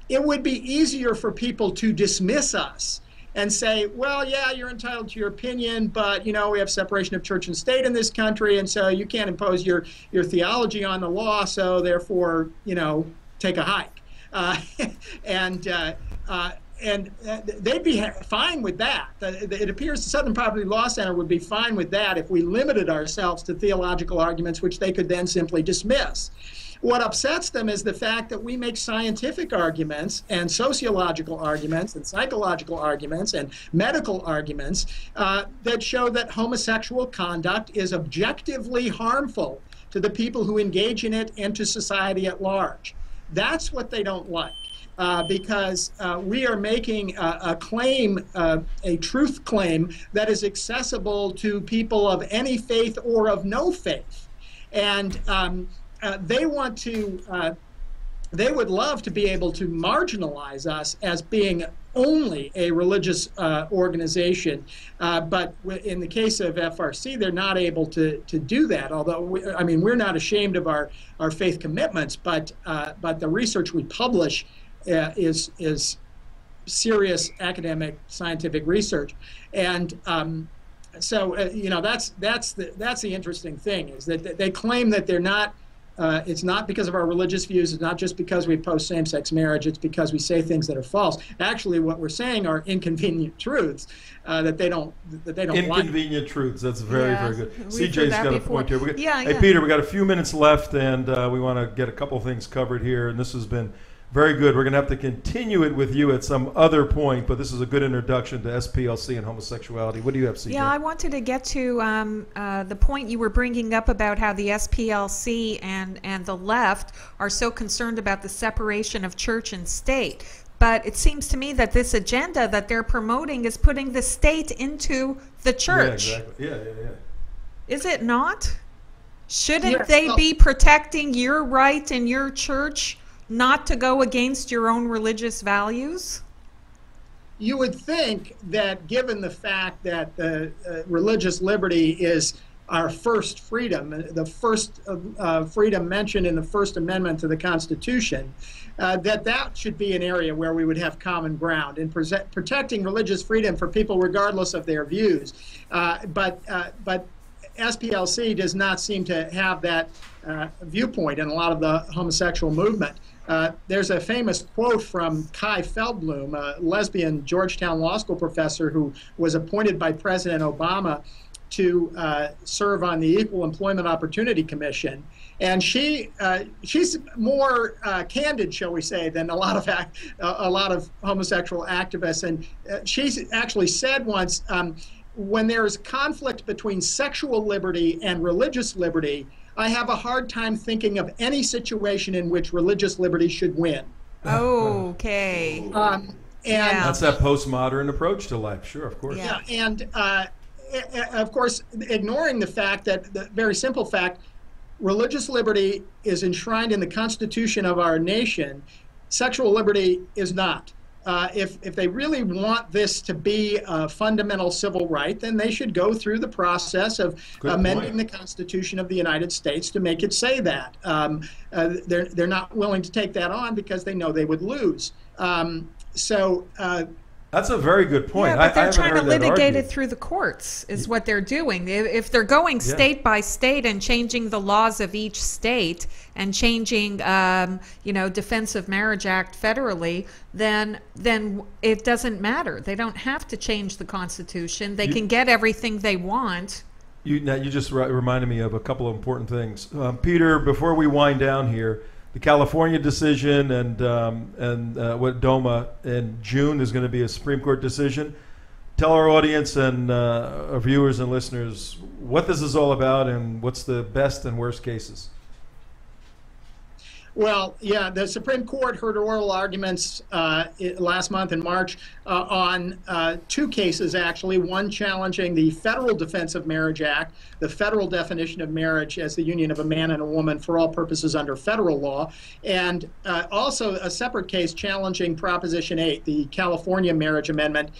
it would be easier for people to dismiss us and say, well, yeah, you're entitled to your opinion, but, you know, we have separation of church and state in this country, and so you can't impose your theology on the law, so therefore, you know, take a hike. And they'd be fine with that. It appears the Southern Poverty Law Center would be fine with that if we limited ourselves to theological arguments, which they could then simply dismiss. What upsets them is the fact that we make scientific arguments and sociological arguments and psychological arguments and medical arguments that show that homosexual conduct is objectively harmful to the people who engage in it and to society at large. That's what they don't like. Because we are making a claim, a truth claim that is accessible to people of any faith or of no faith. And they want to, they would love to be able to marginalize us as being only a religious organization, but in the case of FRC, they're not able to do that. Although, we're not ashamed of our faith commitments, but the research we publish is serious academic scientific research, and so that's the interesting thing, is that they claim that they're not. It's not because of our religious views. It's not just because we oppose same-sex marriage. It's because we say things that are false. Actually, what we're saying are inconvenient truths that they don't Inconvenient like. Truths. That's very good. CJ's got a point here. Yeah. Hey, Peter, we got a few minutes left, and we want to get a couple things covered here. And this has been very good. We're going to have to continue it with you at some other point, but this is a good introduction to SPLC and homosexuality. What do you have, CJ? Yeah, I wanted to get to the point you were bringing up about how the SPLC and the left are so concerned about the separation of church and state. But it seems to me that this agenda that they're promoting is putting the state into the church. Yeah, exactly. Yeah. Is it not? Shouldn't they be protecting your right in your church not to go against your own religious values? you would think that given the fact that the religious liberty is our first freedom, the first freedom mentioned in the First Amendment to the Constitution, that should be an area where we would have common ground in protecting religious freedom for people regardless of their views. But SPLC does not seem to have that viewpoint in a lot of the homosexual movement. There's a famous quote from Kai Feldblum, a lesbian Georgetown Law School professor who was appointed by President Obama to serve on the Equal Employment Opportunity Commission, and she's more candid, shall we say, than a lot of homosexual activists. And she's actually said once, when there's conflict between sexual liberty and religious liberty, I have a hard time thinking of any situation in which religious liberty should win. Okay. And that's that postmodern approach to life. Sure, of course. Yeah, and of course, ignoring the fact that the very simple fact, religious liberty is enshrined in the Constitution of our nation. Sexual liberty is not. If they really want this to be a fundamental civil right, then they should go through the process of amending the Constitution of the United States to make it say that. They're not willing to take that on because they know they would lose. That's a very good point. Yeah, but they're I trying to litigate argued. it through the courts, is what they're doing. If they're going state by state and changing the laws of each state and changing, Defense of Marriage Act federally, then it doesn't matter. They don't have to change the Constitution. They can get everything they want. You just reminded me of a couple of important things. Peter, before we wind down here, the California decision and what DOMA in June is going to be a Supreme Court decision. Tell our audience and our viewers and listeners what this is all about and what's the best and worst cases. Well, yeah, the Supreme Court heard oral arguments last month in March on two cases, actually. One challenging the Federal Defense of Marriage Act, the federal definition of marriage as the union of a man and a woman for all purposes under federal law, and also a separate case challenging Proposition 8, the California Marriage Amendment,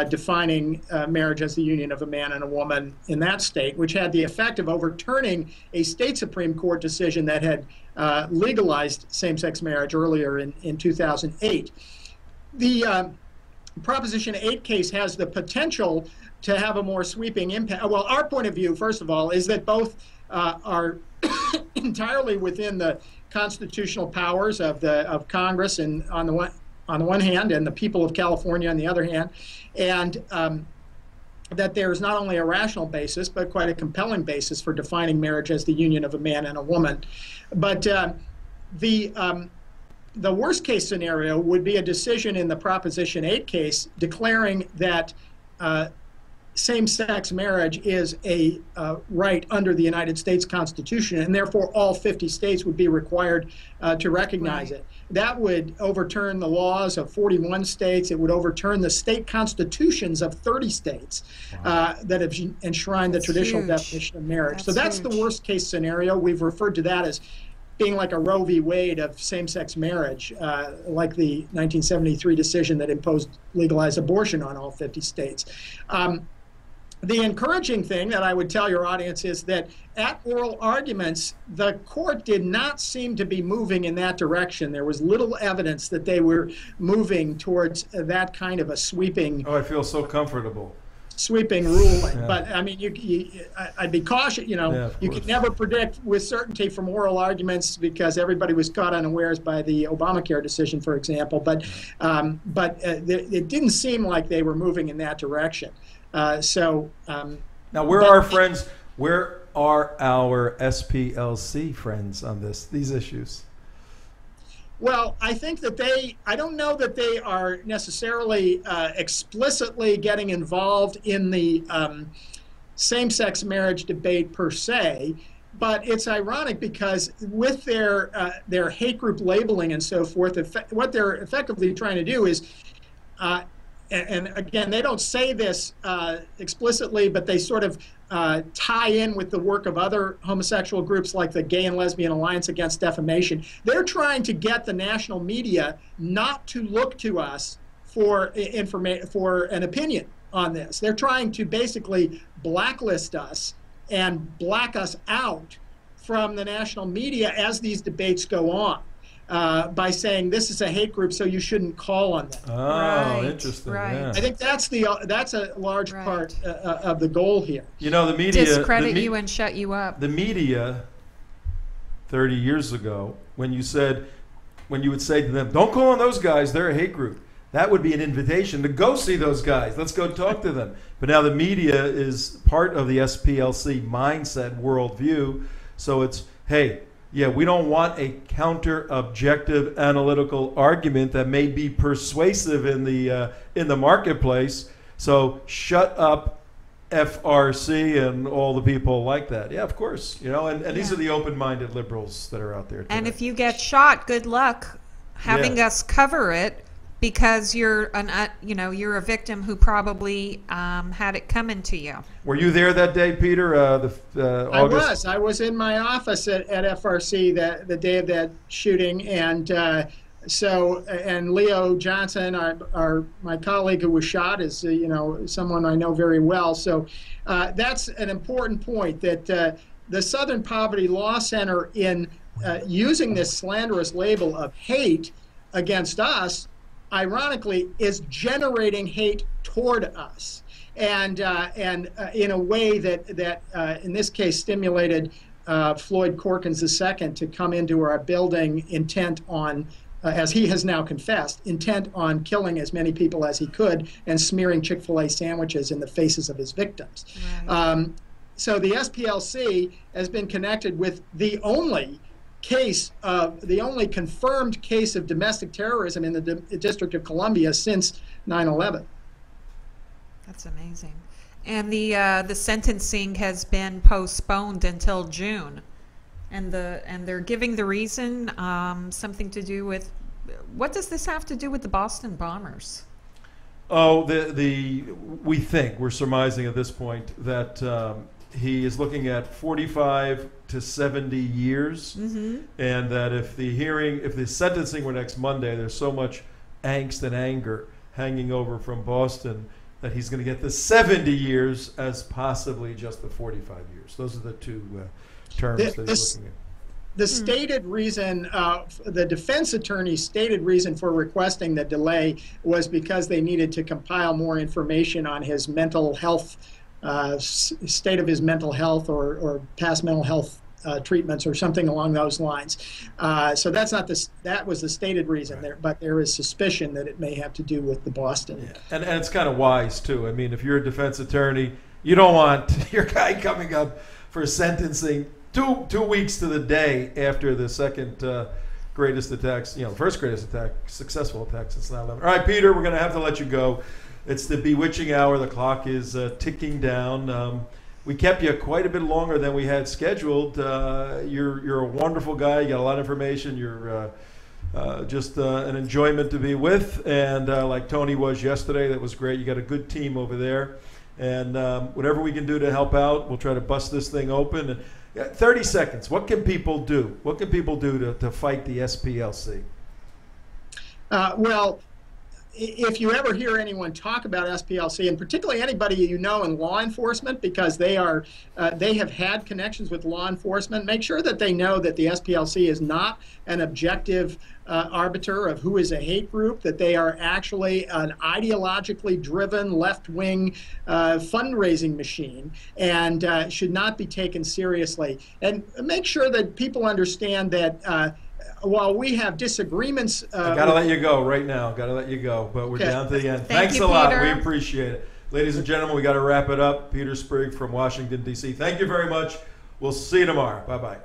defining marriage as the union of a man and a woman in that state, which had the effect of overturning a state Supreme Court decision that had legalized same-sex marriage earlier in 2008. The Proposition 8 case has the potential to have a more sweeping impact. Well, our point of view, first of all, is that both are entirely within the constitutional powers of Congress and on the one hand, and the people of California on the other hand, and that there is not only a rational basis, but quite a compelling basis for defining marriage as the union of a man and a woman. But the worst case scenario would be a decision in the Proposition 8 case declaring that same-sex marriage is a right under the United States Constitution, and therefore all 50 states would be required to recognize it. That would overturn the laws of 41 states. It would overturn the state constitutions of 30 states that have enshrined the traditional definition of marriage. So that's the worst case scenario. We've referred to that as being like a Roe v. Wade of same-sex marriage, like the 1973 decision that imposed legalized abortion on all 50 states. The encouraging thing that I would tell your audience is that at oral arguments, the court did not seem to be moving in that direction. There was little evidence that they were moving towards that kind of a sweeping. Oh, I feel so comfortable. Sweeping ruling. Yeah. But I mean, I'd be cautious. You could never predict with certainty from oral arguments because everybody was caught unawares by the Obamacare decision, for example. But it didn't seem like they were moving in that direction. Now, where are our friends? Where are our SPLC friends on these issues? Well, I think that I don't know that they are necessarily explicitly getting involved in the same-sex marriage debate per se, but it's ironic because with their hate group labeling and so forth, what they're effectively trying to do is and again, they don't say this explicitly, but they sort of tie in with the work of other homosexual groups like the Gay and Lesbian Alliance Against Defamation. They're trying to get the national media not to look to us for for an opinion on this. They're trying to basically blacklist us and black us out from the national media as these debates go on, by saying this is a hate group, so you shouldn't call on them. Oh, Right, interesting. right. Yeah. I think that's a large Right. part of the goal here. You know, the media Discredit you and shut you up. the media 30 years ago, when you would say to them, don't call on those guys, they're a hate group, that would be an invitation to go see those guys. Let's go talk to them. But now the media is part of the SPLC mindset worldview. So it's, hey, yeah, we don't want a counter-objective analytical argument that may be persuasive in the marketplace. So shut up, FRC and all the people like that. Yeah, of course. You know, and these are the open-minded liberals that are out there today. And if you get shot, good luck having us cover it, because you're you're a victim who probably had it coming to you. Were you there that day, Peter? August? I was in my office at FRC the day of that shooting, and and Leo Johnson, my colleague who was shot, is someone I know very well. So that's an important point, that the Southern Poverty Law Center, in using this slanderous label of hate against us, ironically, is generating hate toward us, and in a way that in this case stimulated Floyd Corkins II to come into our building intent on, as he has now confessed, intent on killing as many people as he could and smearing Chick-fil-A sandwiches in the faces of his victims. Right. So the SPLC has been connected with the only confirmed case of domestic terrorism in the District of Columbia since 9/11. That's amazing. And the sentencing has been postponed until June, and they're giving the reason something to do with, what does this have to do with the Boston bombers? Oh, we're surmising at this point that he is looking at 45 to 70 years, and that if the sentencing were next Monday, there's so much angst and anger hanging over from Boston that he's going to get the 70 years as possibly just the 45 years. Those are the two terms that he's looking at. The stated reason, the defense attorney's stated reason for requesting the delay was because they needed to compile more information on his mental health, state of his mental health, or past mental health treatments, or something along those lines. So that was the stated reason there, but there is suspicion that it may have to do with the Boston. Yeah. And it's kind of wise too. I mean, if you're a defense attorney, you don't want your guy coming up for sentencing 2 weeks to the day after the second greatest attacks, the first greatest attack, successful attack since 9/11. All right, Peter, we're going to have to let you go. It's the bewitching hour. The clock is ticking down. We kept you quite a bit longer than we had scheduled. You're a wonderful guy. You got a lot of information. You're just an enjoyment to be with. And like Tony was yesterday, that was great. You got a good team over there. And whatever we can do to help out, we'll try to bust this thing open. And 30 seconds. What can people do? What can people do to fight the SPLC? Well, if you ever hear anyone talk about SPLC, and particularly anybody you know in law enforcement, because they have had connections with law enforcement, make sure that they know that the SPLC is not an objective arbiter of who is a hate group, that they are actually an ideologically driven left-wing fundraising machine, and should not be taken seriously. And make sure that people understand that while we have disagreements, I gotta let you go right now. Gotta let you go, but we're down to the end. Thanks a lot. We appreciate it, ladies and gentlemen. We got to wrap it up. Peter Sprigg from Washington D.C. Thank you very much. We'll see you tomorrow. Bye bye.